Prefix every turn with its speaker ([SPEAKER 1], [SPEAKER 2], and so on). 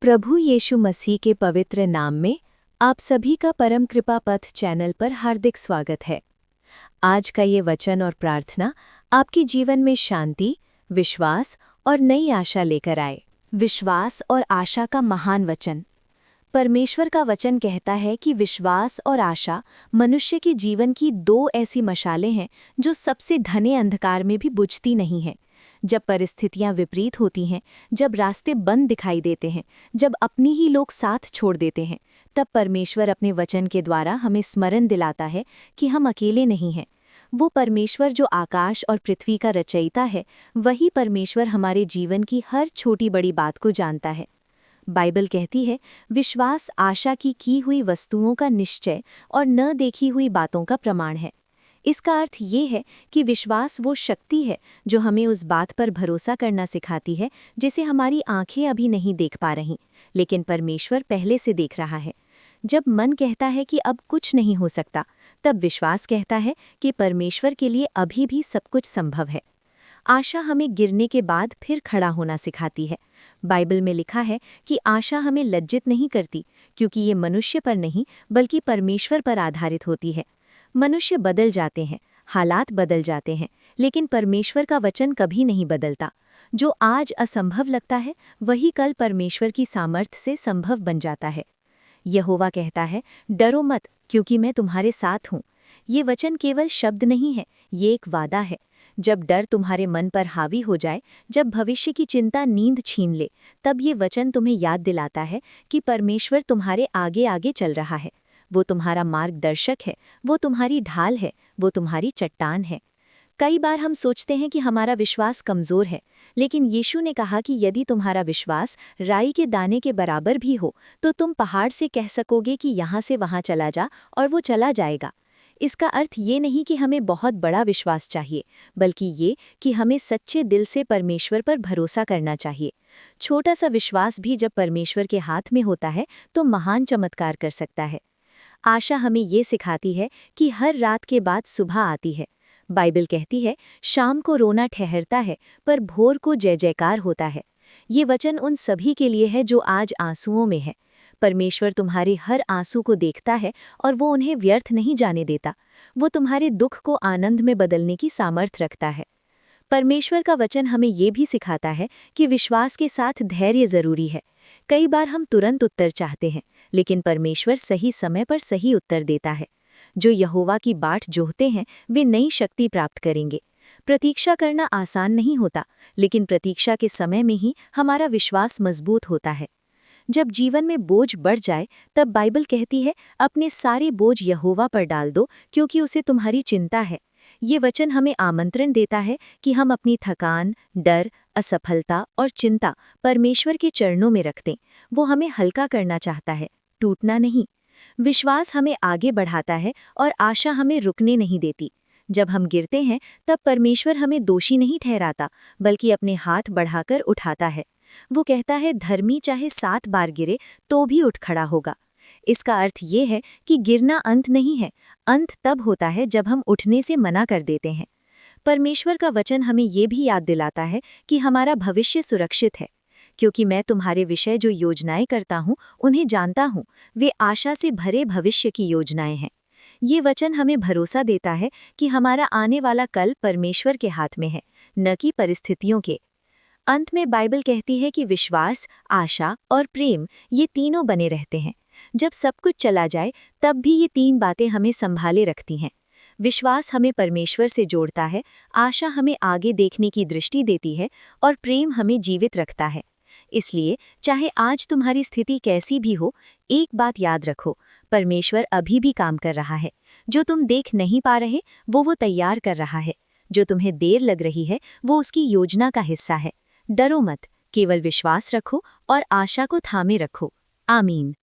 [SPEAKER 1] प्रभु यीशु मसीह के पवित्र नाम में आप सभी का परम कृपा पथ चैनल पर हार्दिक स्वागत है। आज का ये वचन और प्रार्थना आपके जीवन में शांति, विश्वास और नई आशा लेकर आए।
[SPEAKER 2] विश्वास और आशा का महान वचन। परमेश्वर का वचन कहता है कि विश्वास और आशा मनुष्य के जीवन की दो ऐसी मशालें हैं जो सबसे घने अंधकार में भी बुझती नहीं हैं। जब परिस्थितियां विपरीत होती हैं, जब रास्ते बंद दिखाई देते हैं, जब अपनी ही लोग साथ छोड़ देते हैं, तब परमेश्वर अपने वचन के द्वारा हमें स्मरण दिलाता है कि हम अकेले नहीं हैं। वो परमेश्वर जो आकाश और पृथ्वी का रचयिता है, वही परमेश्वर हमारे जीवन की हर छोटी बड़ी बात को जानता है। बाइबल कहती है, विश्वास आशा की हुई वस्तुओं का निश्चय और न देखी हुई बातों का प्रमाण है। इसका अर्थ ये है कि विश्वास वो शक्ति है जो हमें उस बात पर भरोसा करना सिखाती है जिसे हमारी आंखें अभी नहीं देख पा रहीं, लेकिन परमेश्वर पहले से देख रहा है। जब मन कहता है कि अब कुछ नहीं हो सकता, तब विश्वास कहता है कि परमेश्वर के लिए अभी भी सब कुछ संभव है। आशा हमें गिरने के बाद फिर खड़ा होना सिखाती है। बाइबल में लिखा है कि आशा हमें लज्जित नहीं करती, क्योंकि ये मनुष्य पर नहीं बल्कि परमेश्वर पर आधारित होती है। मनुष्य बदल जाते हैं, हालात बदल जाते हैं, लेकिन परमेश्वर का वचन कभी नहीं बदलता। जो आज असंभव लगता है, वही कल परमेश्वर की सामर्थ्य से संभव बन जाता है। यहोवा कहता है, डरो मत, क्योंकि मैं तुम्हारे साथ हूँ। ये वचन केवल शब्द नहीं है, ये एक वादा है। जब डर तुम्हारे मन पर हावी हो जाए, जब भविष्य की चिंता नींद छीन ले, तब ये वचन तुम्हें याद दिलाता है कि परमेश्वर तुम्हारे आगे आगे चल रहा है। वो तुम्हारा मार्गदर्शक है, वो तुम्हारी ढाल है, वो तुम्हारी चट्टान है। कई बार हम सोचते हैं कि हमारा विश्वास कमज़ोर है, लेकिन यीशु ने कहा कि यदि तुम्हारा विश्वास राई के दाने के बराबर भी हो, तो तुम पहाड़ से कह सकोगे कि यहाँ से वहाँ चला जा, और वो चला जाएगा। इसका अर्थ ये नहीं कि हमें बहुत बड़ा विश्वास चाहिए, बल्कि ये कि हमें सच्चे दिल से परमेश्वर पर भरोसा करना चाहिए। छोटा सा विश्वास भी जब परमेश्वर के हाथ में होता है, तो महान चमत्कार कर सकता है। आशा हमें ये सिखाती है कि हर रात के बाद सुबह आती है। बाइबल कहती है, शाम को रोना ठहरता है, पर भोर को जय जयकार होता है। ये वचन उन सभी के लिए है जो आज आंसुओं में है। परमेश्वर तुम्हारे हर आंसू को देखता है और वो उन्हें व्यर्थ नहीं जाने देता। वो तुम्हारे दुख को आनंद में बदलने की सामर्थ्य रखता है। परमेश्वर का वचन हमें ये भी सिखाता है कि विश्वास के साथ धैर्य जरूरी है। कई बार हम तुरंत उत्तर चाहते हैं, लेकिन परमेश्वर सही समय पर सही उत्तर देता है। जो यहोवा की बाट जोहते हैं, वे नई शक्ति प्राप्त करेंगे। प्रतीक्षा करना आसान नहीं होता, लेकिन प्रतीक्षा के समय में ही हमारा विश्वास मजबूत होता है। जब जीवन में बोझ बढ़ जाए, तब बाइबल कहती है, अपने सारे बोझ यहोवा पर डाल दो, क्योंकि उसे तुम्हारी चिंता है। ये वचन हमें आमंत्रण देता है कि हम अपनी थकान, डर, असफलता और चिंता परमेश्वर के चरणों में रख दें। वो हमें हल्का करना चाहता है, टूटना नहीं। विश्वास हमें आगे बढ़ाता है और आशा हमें रुकने नहीं देती। जब हम गिरते हैं, तब परमेश्वर हमें दोषी नहीं ठहराता, बल्कि अपने हाथ बढ़ाकर उठाता है। वो कहता है, धर्मी चाहे 7 बार गिरे तो भी उठ खड़ा होगा। इसका अर्थ ये है कि गिरना अंत नहीं है। अंत तब होता है जब हम उठने से मना कर देते हैं। परमेश्वर का वचन हमें ये भी याद दिलाता है कि हमारा भविष्य सुरक्षित है, क्योंकि मैं तुम्हारे विषय जो योजनाएं करता हूँ, उन्हें जानता हूँ। वे आशा से भरे भविष्य की योजनाएं हैं। ये वचन हमें भरोसा देता है कि हमारा आने वाला कल परमेश्वर के हाथ में है, न कि परिस्थितियों के। अंत में बाइबल कहती है कि विश्वास, आशा और प्रेम, ये तीनों बने रहते हैं। जब सब कुछ चला जाए, तब भी ये 3 बातें हमें संभाले रखती हैं। विश्वास हमें परमेश्वर से जोड़ता है, आशा हमें आगे देखने की दृष्टि देती है, और प्रेम हमें जीवित रखता है। इसलिए चाहे आज तुम्हारी स्थिति कैसी भी हो, एक बात याद रखो, परमेश्वर अभी भी काम कर रहा है। जो तुम देख नहीं पा रहे, वो तैयार कर रहा है। जो तुम्हें देर लग रही है, वो उसकी योजना का हिस्सा है। डरो मत, केवल विश्वास रखो और आशा को थामे रखो। आमीन।